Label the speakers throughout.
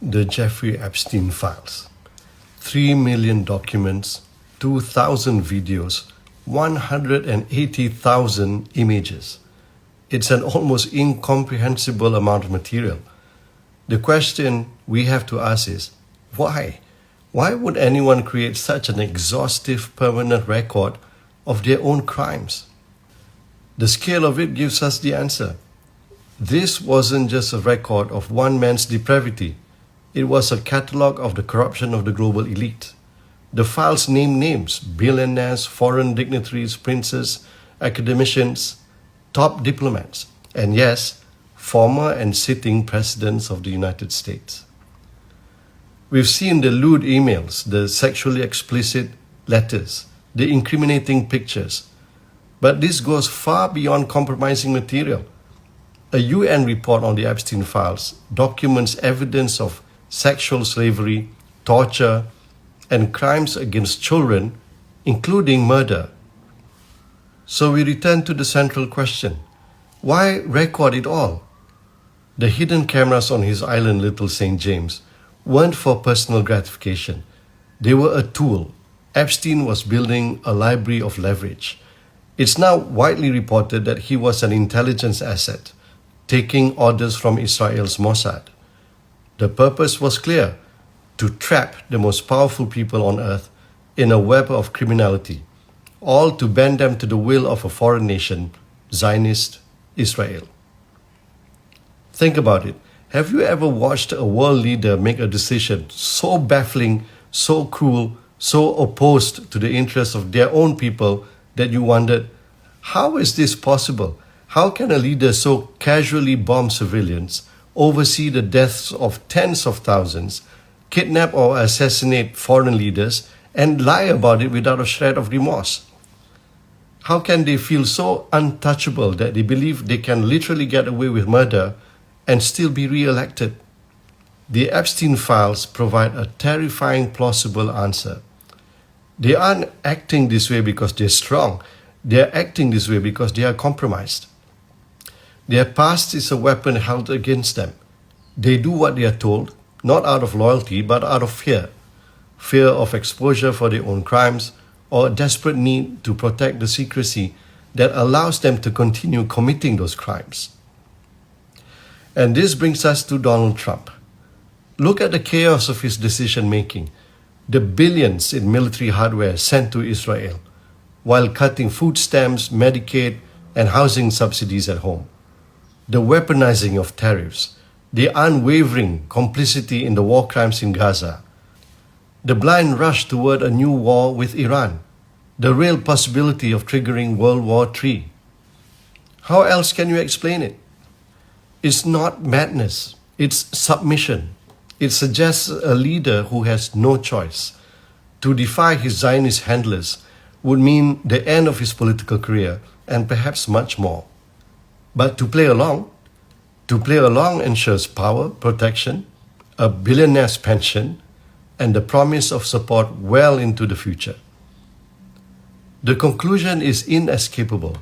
Speaker 1: The Jeffery Epstein Files. 3 million documents, 2,000 videos, 180,000 images. It's an almost incomprehensible amount of material. The question we have to ask is, why? Why would anyone create such an exhaustive permanent record of their own crimes? The scale of it gives us the answer. This wasn't just a record of one man's depravity. It was a catalogue of the corruption of the global elite. The files name names, billionaires, foreign dignitaries, princes, academicians, top diplomats, and yes, former and sitting presidents of the United States. We've seen the lewd emails, the sexually explicit letters, the incriminating pictures. But this goes far beyond compromising material. A UN report on the Epstein Files documents evidence of sexual slavery, torture, and crimes against children, including murder. So we return to the central question. Why record it all? The hidden cameras on his island, Little St. James, weren't for personal gratification. They were a tool. Epstein was building a library of leverage. It's now widely reported that he was an intelligence asset, taking orders from Israel's Mossad. The purpose was clear: to trap the most powerful people on earth in a web of criminality, all to bend them to the will of a foreign nation, Zionist Israel. Think about it. Have you ever watched a world leader make a decision so baffling, so cruel, so opposed to the interests of their own people that you wondered, how is this possible? How can a leader so casually bomb civilians, oversee the deaths of tens of thousands, kidnap or assassinate foreign leaders, and lie about it without a shred of remorse? How can they feel so untouchable that they believe they can literally get away with murder and still be re-elected? The Epstein Files provide a terrifying, plausible answer. They aren't acting this way because they're strong. They're acting this way because they are compromised. Their past is a weapon held against them. They do what they are told, not out of loyalty, but out of fear. Fear of exposure for their own crimes, or a desperate need to protect the secrecy that allows them to continue committing those crimes. And this brings us to Donald Trump. Look at the chaos of his decision-making. The billions in military hardware sent to Israel, while cutting food stamps, Medicaid, and housing subsidies at home. The weaponizing of tariffs, the unwavering complicity in the war crimes in Gaza, the blind rush toward a new war with Iran, the real possibility of triggering World War III. How else can you explain it? It's not madness, it's submission. It suggests a leader who has no choice. To defy his Zionist handlers would mean the end of his political career and perhaps much more. But to play along ensures power, protection, a billionaire's pension, and the promise of support well into the future. The conclusion is inescapable.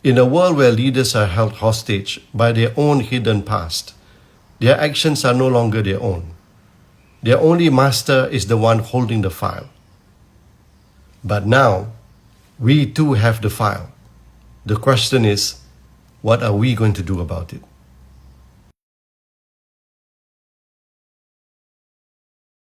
Speaker 1: In a world where leaders are held hostage by their own hidden past, their actions are no longer their own. Their only master is the one holding the file. But now, we too have the file. The question is, what are we going to do about it?